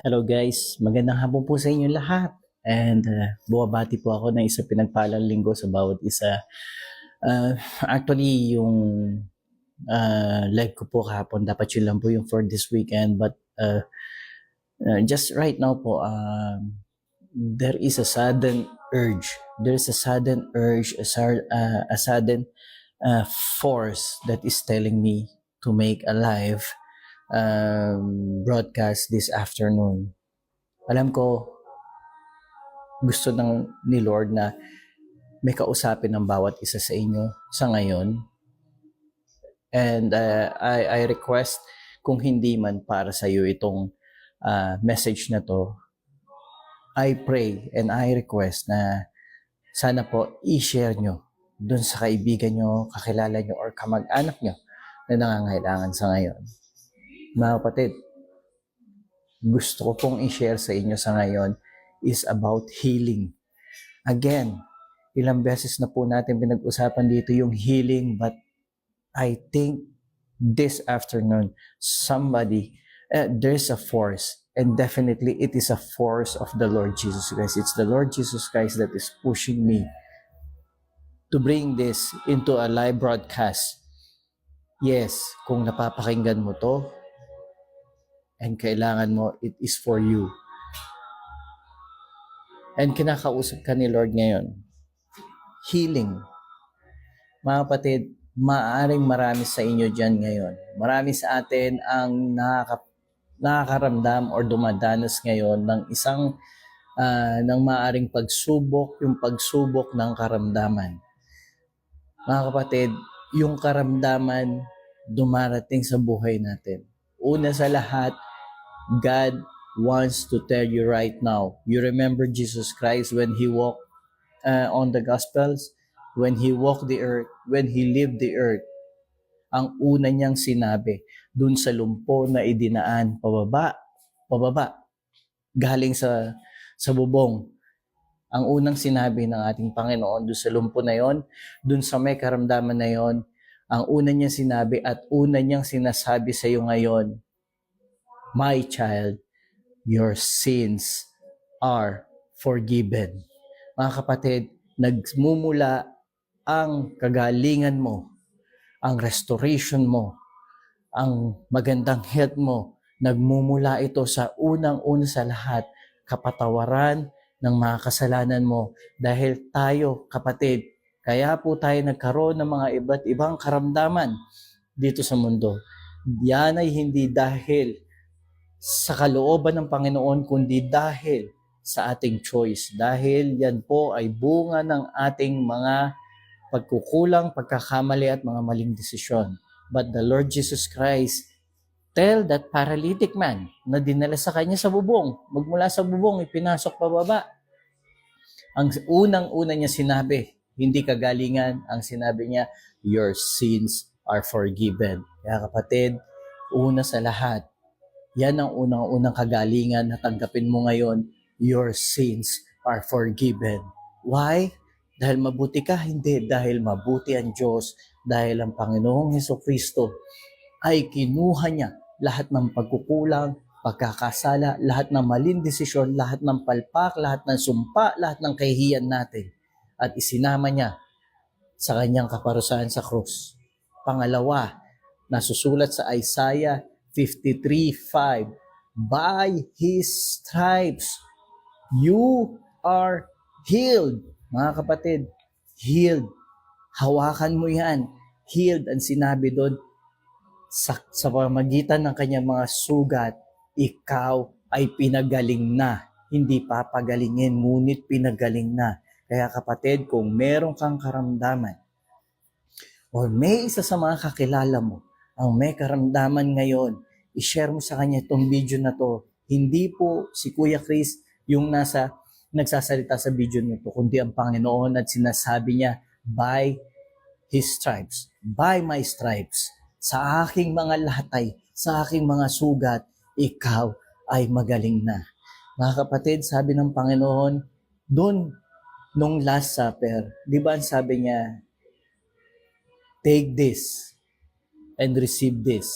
Hello guys, magandang hapon po sa inyo lahat. And buwabati po ako ng isang pinagpalang linggo sa bawat isa. Actually, yung live ko po kahapon, dapat yun lang po yung for this weekend. But just right now po, there is a sudden urge. There's a sudden urge, a sudden force that is telling me to make a live broadcast this afternoon. Alam ko, gusto ni Lord na may kausapin ng bawat isa sa inyo sa ngayon. And I request, kung hindi man para sa iyo itong message na to, I pray and I request na sana po i-share nyo dun sa kaibigan nyo, kakilala nyo, or kamag-anak nyo na nangangailangan sa ngayon. Mga kapatid, gusto ko pong i-share sa inyo sa ngayon is about healing. Again, ilang beses na po natin pinag-usapan dito yung healing, but I think this afternoon, there's a force, and definitely it is a force of the Lord Jesus Christ. It's the Lord Jesus Christ that is pushing me to bring this into a live broadcast. Yes, kung napapakinggan mo to, and kailangan mo, it is for you. And kinakausap ka ni Lord ngayon. Healing. Mga kapatid, maaaring marami sa inyo dyan ngayon. Marami sa atin ang nakakaramdam or dumadanas ngayon ng isang ng maaaring pagsubok, yung pagsubok ng karamdaman. Mga kapatid, yung karamdaman dumarating sa buhay natin. Una sa lahat, God wants to tell you right now. You remember Jesus Christ when He walked on the Gospels? When He walked the earth, when He lived the earth, ang una niyang sinabi, dun sa lumpo na idinaan, pababa, galing sa bubong. Ang unang sinabi ng ating Panginoon dun sa lumpo na yon, dun sa may karamdaman na yon, ang una niyang sinabi at una niyang sinasabi sa iyo ngayon, "My child, your sins are forgiven." Mga kapatid, nagmumula ang kagalingan mo, ang restoration mo, ang magandang health mo, nagmumula ito sa unang-una sa lahat, kapatawaran ng mga kasalanan mo. Dahil tayo, kapatid, kaya po tayo nagkaroon ng mga iba't ibang karamdaman dito sa mundo. Yan ay hindi dahil sa kalooban ng Panginoon, kundi dahil sa ating choice. Dahil yan po ay bunga ng ating mga pagkukulang, pagkakamali at mga maling desisyon. But the Lord Jesus Christ tell that paralytic man na dinala sa kanya sa bubong, magmula sa bubong, ipinasok pababa. Ang unang-una niya sinabi, hindi kagalingan, ang sinabi niya, your sins are forgiven. Kaya kapatid, una sa lahat, yan ang unang-unang kagalingan na tanggapin mo ngayon, your sins are forgiven. Why? Dahil mabuti ka? Hindi. Dahil mabuti ang Diyos. Dahil ang Panginoong Hesukristo ay kinuha niya lahat ng pagkukulang, pagkakasala, lahat ng maling desisyon, lahat ng palpak, lahat ng sumpa, lahat ng kahihiyan natin. At isinama niya sa kanyang kaparusahan sa krus. Pangalawa, nasusulat sa Isaiah 53:5, by His stripes, you are healed. Mga kapatid, healed. Hawakan mo yan. Healed ang sinabi doon. Sa pamagitan ng kanyang mga sugat, ikaw ay pinagaling na. Hindi papagalingin, ngunit pinagaling na. Kaya kapatid, kung meron kang karamdaman, o may isa sa mga kakilala mo, ang may karamdaman ngayon, i-share mo sa kanya itong video na to. Hindi po si Kuya Chris yung nagsasalita sa video nito, kundi ang Panginoon, at sinasabi niya, by His stripes, by my stripes, sa aking mga lahatay, sa aking mga sugat, ikaw ay magaling na. Mga kapatid, sabi ng Panginoon, doon, nung Last Supper, di ba sabi niya, take this and receive this.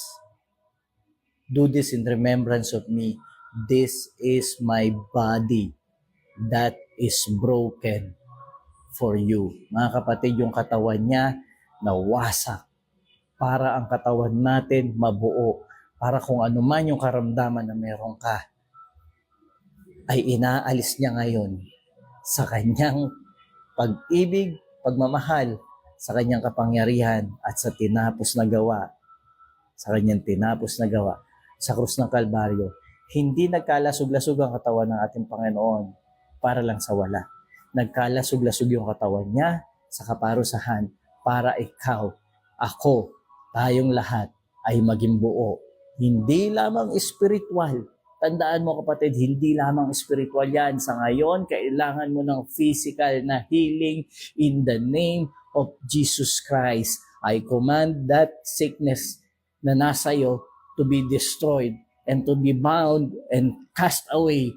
Do this in remembrance of me. this is my body that is broken for you. Mga kapatid, yung katawan niya nawasak para ang katawan natin mabuo. Para kung ano man yung karamdaman na meron ka, ay inaalis niya ngayon sa kanyang pag-ibig, pagmamahal, sa kanyang kapangyarihan at sa tinapos na gawa, sa kanyang tinapos na gawa sa krus ng Kalbaryo. Hindi nagkalasog-lasog ang katawan ng ating Panginoon para lang sa wala. Nagkalasog-lasog yung katawan niya sa kaparusahan para ikaw, ako, tayong lahat ay maging buo. Hindi lamang spiritual. Tandaan mo kapatid, hindi lamang spiritual yan. Sa ngayon, kailangan mo ng physical na healing in the name of Jesus Christ. I command that sickness na nasa iyo to be destroyed and to be bound and cast away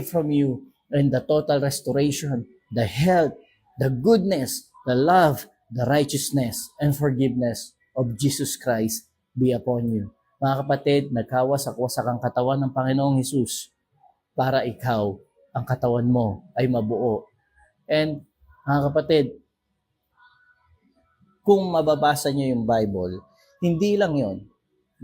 from you, and the total restoration, the health, the goodness, the love, the righteousness, and forgiveness of Jesus Christ be upon you. Mga kapatid, nagkawasak-wasak ang katawan ng Panginoong Hesus para ikaw, ang katawan mo ay mabuo. And mga kapatid, kung mababasa niyo yung Bible, hindi lang yon.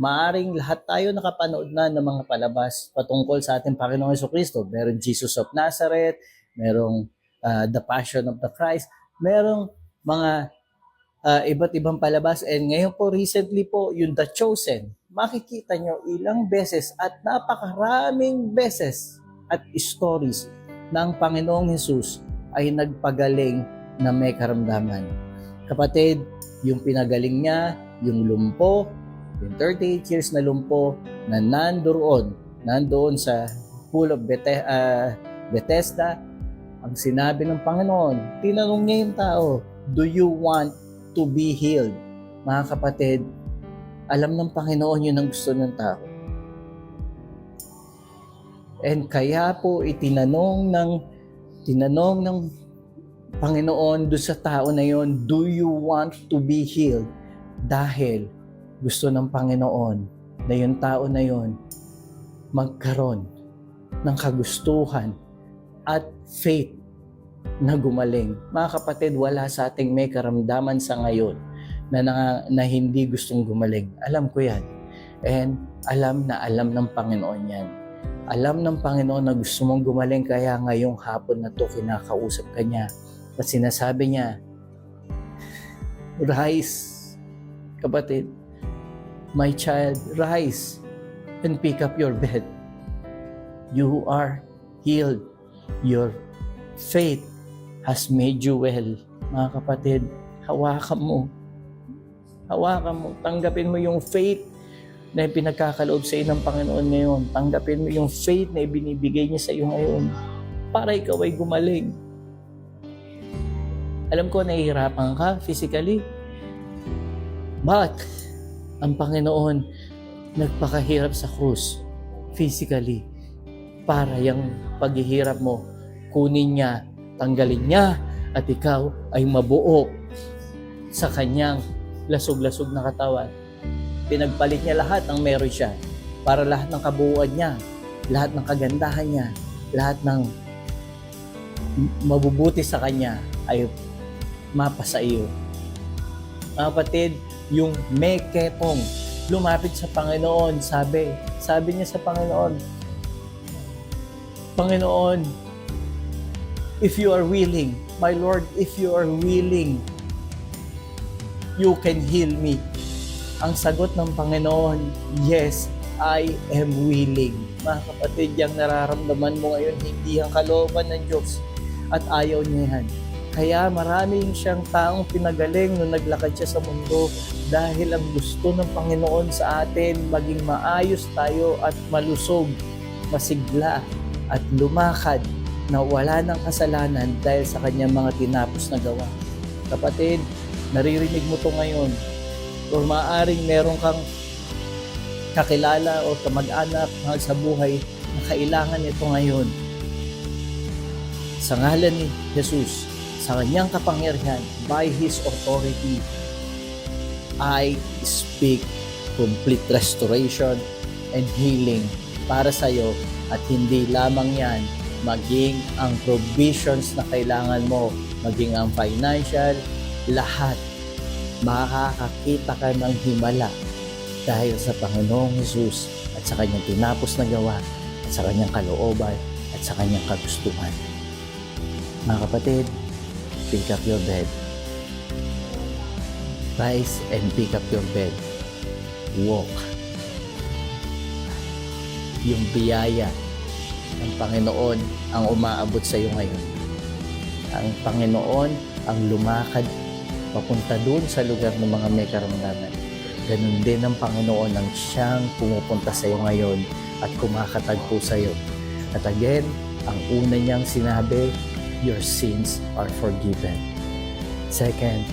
Maaring lahat tayo nakapanood na ng mga palabas patungkol sa ating Panginoong Jesucristo. Merong Jesus of Nazareth, merong The Passion of the Christ, merong mga iba't ibang palabas. And ngayon po, recently po, yung The Chosen. Makikita nyo ilang beses at napakaraming beses at stories ng Panginoong Jesus ay nagpagaling na may karamdaman. Kapatid, yung pinagaling niya, yung lumpo, yung 38 years na lumpo na nandoon sa pool of Bethesda, ang sinabi ng Panginoon, tinanong niya yung tao, do you want to be healed? Mga kapatid, alam ng Panginoon yun ang gusto ng tao. And kaya po itinanong ng Panginoon doon sa tao na yon, do you want to be healed? Dahil gusto ng Panginoon na yung tao na yon magkaroon ng kagustuhan at faith na gumaling. Mga kapatid, wala sa ating may karamdaman sa ngayon na hindi gustong gumaling. Alam ko yan. And alam ng Panginoon yan. Alam ng Panginoon na gusto mong gumaling, kaya ngayong hapon na to kinakausap ka niya. At sinasabi niya, rise, kapatid. My child, rise and pick up your bed. You are healed. Your faith has made you well. Mga kapatid, hawakan mo. Tanggapin mo yung faith na pinagkakaloob sa iyo ng Panginoon ngayon. Tanggapin mo yung faith na ibinibigay niya sa iyo ngayon para ikaw ay gumaling. Alam ko, nahihirapan ka physically. But, ang Panginoon nagpakahirap sa krus physically para yung paghihirap mo, kunin niya, tanggalin niya, at ikaw ay mabuo sa kanyang lasog-lasog na katawan. Pinagpalit niya lahat ng meron siya para lahat ng kabuuan niya, lahat ng kagandahan niya, lahat ng mabubuti sa kanya ay mapa sa iyo. Mga kapatid, yung meketong lumapit sa Panginoon, sabi niya sa Panginoon, Panginoon, if you are willing, my Lord, if you are willing, you can heal me. Ang sagot ng Panginoon, yes, I am willing. Mga kapatid, yung nararamdaman mo ngayon, hindi ang kalooban ng Diyos at ayaw niya yan. Kaya maraming siyang taong pinagaling nung naglakad siya sa mundo dahil ang gusto ng Panginoon sa atin maging maayos tayo at malusog, masigla at lumakad na wala ng kasalanan dahil sa kanyang mga tinapos na gawa. Kapatid, naririnig mo to ngayon or maaaring meron kang kakilala o kamag-anak mahal sa buhay na kailangan ito ngayon. Sa ngalan ni Jesus, sa kanyang kapangyarihan, by His authority, I speak complete restoration and healing para sa iyo At hindi lamang yan, maging ang provisions na kailangan mo, maging ang financial, lahat. Makakakita ka ng himala dahil sa Panginoong Hesus at sa kanyang tinapos na gawa at sa kanyang kalooban at sa kanyang kagustuhan. Mga kapatid, pick up your bed. Rise and pick up your bed. Walk. Yung biyaya ng Panginoon ang umaabot sa iyo ngayon. Ang Panginoon ang lumakad papunta doon sa lugar ng mga may karamdaman. Ganun din ang Panginoon ang siyang pumupunta sa iyo ngayon at kumakatagpo sa iyo. At again, ang una niyang sinabi, your sins are forgiven. Second,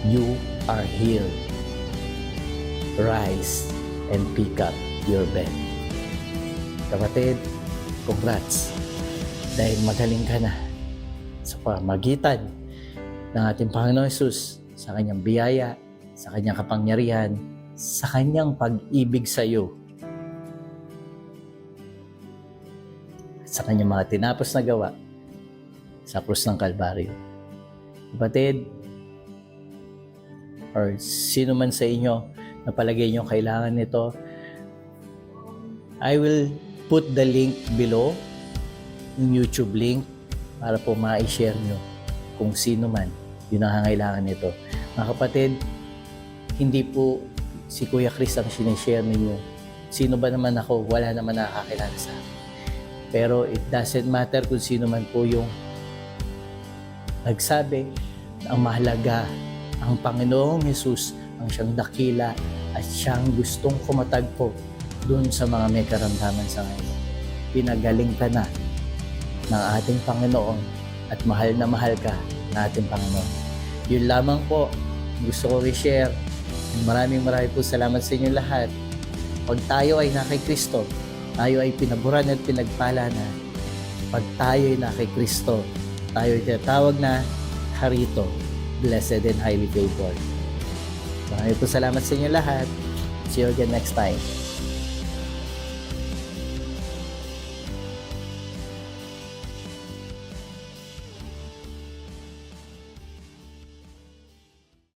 you are healed. Rise and pick up your bed. Kapatid, congrats. Dahil magaling ka na sa pamagitan ng ating Panginoon Hesus sa kanyang biyaya, sa kanyang kapangyarihan, sa kanyang pag-ibig sa iyo, sa kanyang mga tinapos na gawa sa krus ng Kalbaryo. Kapatid, or sino man sa inyo na palagay nyo kailangan nito, I will put the link below, yung YouTube link, para po ma-share nyo kung sino man yung nangangailangan nito. Mga kapatid, hindi po si Kuya Chris ang sinishare ninyo. Sino ba naman ako? Wala naman nakakakilala sa akin. Pero it doesn't matter kung sino man po yung nagsabi na ang mahalaga, ang Panginoong Hesus ang siyang dakila at siyang gustong kumatagpo doon sa mga may karamdaman sa ngayon. Pinagaling ka na ng ating Panginoon at mahal na mahal ka ng ating Panginoon. Yun lamang po gusto ko i-share. Maraming po salamat sa inyo lahat. Pag tayo ay na kay Kristo, tayo ay pinaburan at pinagpala na. Pag tayo ay na kay Kristo, tayo ay tinatawag na harito, blessed and highly favored. Maraming salamat sa inyo lahat. See you again next time.